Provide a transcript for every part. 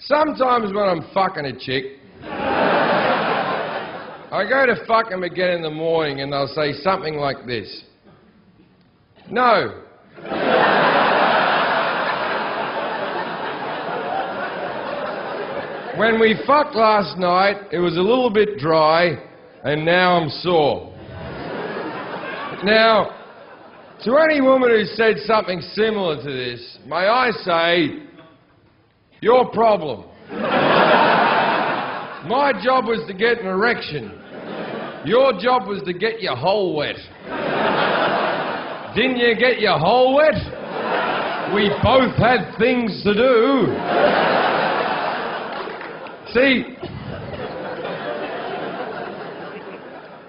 Sometimes when I'm fucking a chick, I go to fuck them again in the morning and they'll say something like this. No. When we fucked last night, it was a little bit dry and now I'm sore. Now, to any woman who said something similar to this, may I say, your problem. My job was to get an erection. Your job was to get your hole wet. Didn't you get your hole wet? We both had things to do. See,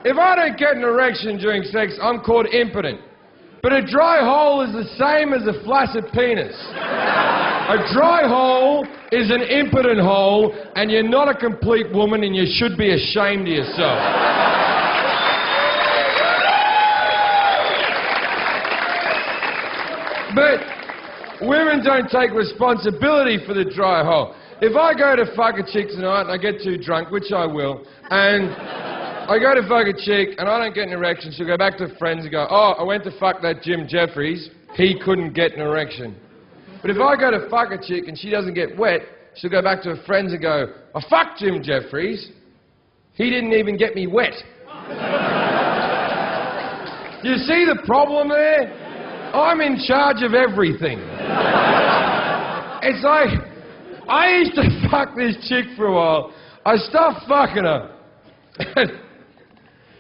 if I don't get an erection during sex, I'm called impotent. But a dry hole is the same as a flaccid penis. A dry hole is an impotent hole, and you're not a complete woman, and you should be ashamed of yourself. But women don't take responsibility for the dry hole. If I go to fuck a chick tonight and I get too drunk, which I will, and I go to fuck a chick and I don't get an erection, she'll go back to friends and go, oh, I went to fuck that Jim Jeffries, he couldn't get an erection. But if I go to fuck a chick and she doesn't get wet, she'll go back to her friends and go, I fucked Jim Jeffries, he didn't even get me wet. You see the problem there? I'm in charge of everything. It's like, I used to fuck this chick for a while. I stopped fucking her.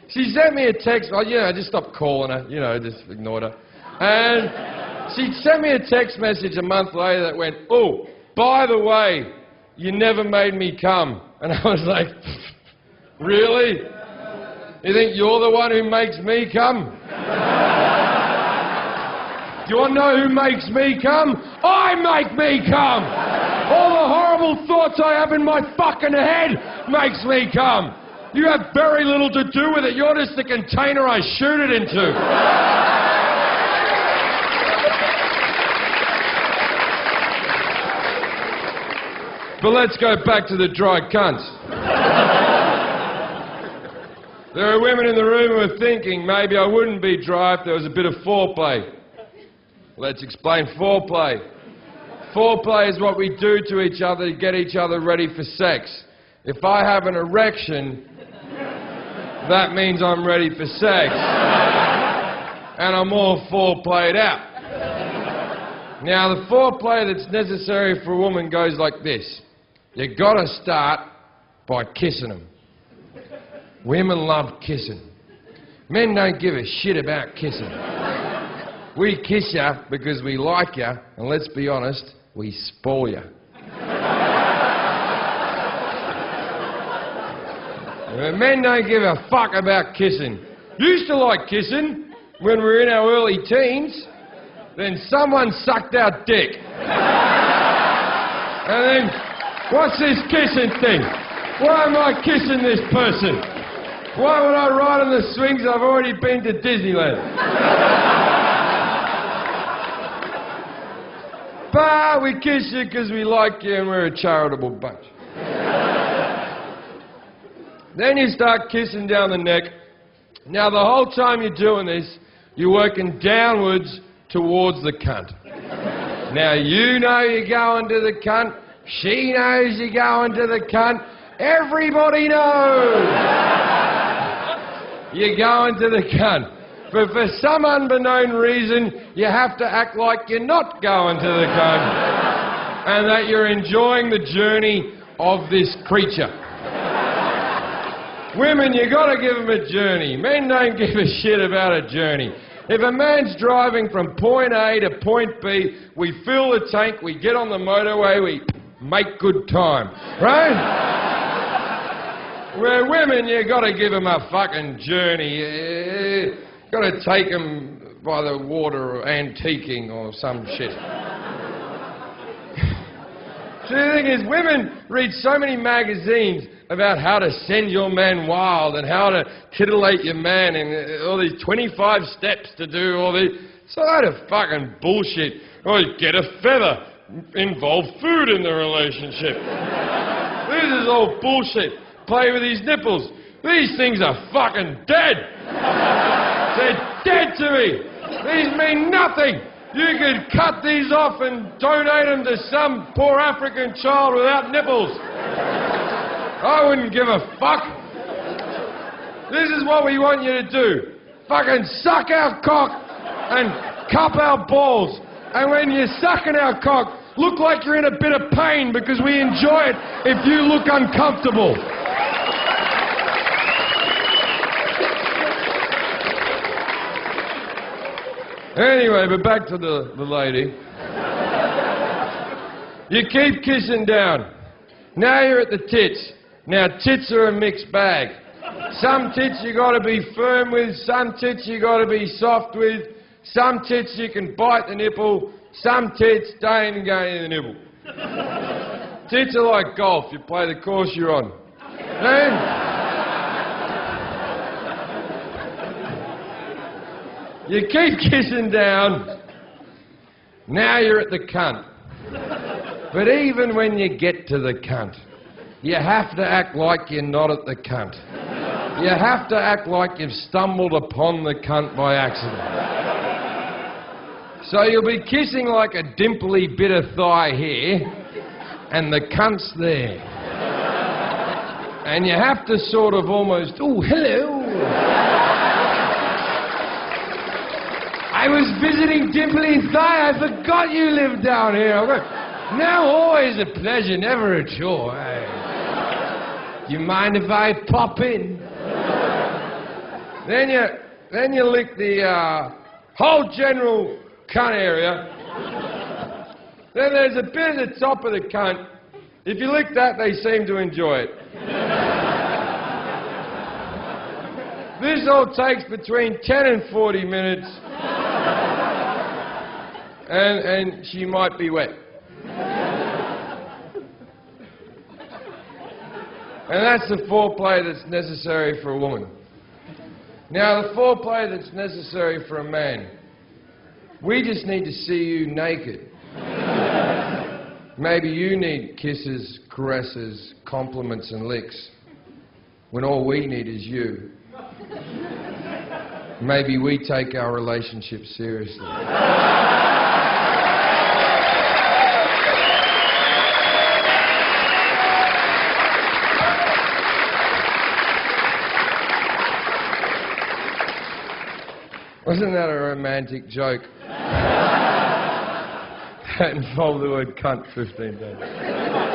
She sent me a text. Oh, I just stopped calling her. Just ignored her. And she sent me a text message a month later that went, oh, by the way, you never made me come. And I was like, really? You think you're the one who makes me come? Do you want to know who makes me come? I make me come! All the horrible thoughts I have in my fucking head makes me come. You have very little to do with it. You're just the container I shoot it into. But let's go back to the dry cunts. There are women in the room who are thinking maybe I wouldn't be dry if there was a bit of foreplay. Let's explain foreplay. Foreplay is what we do to each other to get each other ready for sex. If I have an erection, that means I'm ready for sex. And I'm all foreplayed out. Now, the foreplay that's necessary for a woman goes like this. You gotta start by kissing them. Women love kissing. Men don't give a shit about kissing. We kiss you because we like you, and let's be honest, we spoil you. Men don't give a fuck about kissing. Used to like kissing when we were in our early teens. Then someone sucked our dick. And then, what's this kissing thing? Why am I kissing this person? Why would I ride on the swings? I've already been to Disneyland. But we kiss you because we like you and we're a charitable bunch. Then you start kissing down the neck. Now, the whole time you're doing this, you're working downwards towards the cunt. Now, you know you're going to the cunt. She knows you're going to the cunt. Everybody knows you're going to the cunt. But for some unbeknown reason, you have to act like you're not going to the cunt and that you're enjoying the journey of this creature. Women, you got to give them a journey. Men don't give a shit about a journey. If a man's driving from point A to point B, we fill the tank, we get on the motorway, we make good time, right? Where women, you got to give them a fucking journey. Got to take them by the water or antiquing or some shit. See, the thing is, women read so many magazines about how to send your man wild and how to titillate your man and all these 25 steps to do all these. It's a load of fucking bullshit. Oh, get a feather, involve food in the relationship. This is all bullshit. Play with his nipples. These things are fucking dead. They're dead to me. These mean nothing. You could cut these off and donate them to some poor African child without nipples. I wouldn't give a fuck. This is what we want you to do. Fucking suck our cock and cup our balls. And when you're sucking our cock, look like you're in a bit of pain because we enjoy it if you look uncomfortable. Anyway, but back to the lady. You keep kissing down. Now you're at the tits. Now tits are a mixed bag. Some tits you got to be firm with, some tits you got to be soft with, some tits you can bite the nipple, some tits don't even go in the nipple. Tits are like golf, you play the course you're on. You keep kissing down, now you're at the cunt. But even when you get to the cunt, you have to act like you're not at the cunt. You have to act like you've stumbled upon the cunt by accident. So you'll be kissing like a dimply bit of thigh here, and the cunt's there. And you have to sort of almost, oh, hello. I was visiting Dimply Thigh. I forgot you lived down here. No, always a pleasure, never a chore. Do you mind if I pop in? Then you lick the whole general cunt area. Then there's a bit at the top of the cunt. If you lick that, they seem to enjoy it. This all takes between 10 and 40 minutes. And she might be wet. And that's the foreplay that's necessary for a woman. Now, the foreplay that's necessary for a man. We just need to see you naked. Maybe you need kisses, caresses, compliments and licks, when all we need is you. Maybe we take our relationship seriously. Wasn't that a romantic joke? That involved the word cunt 15 times.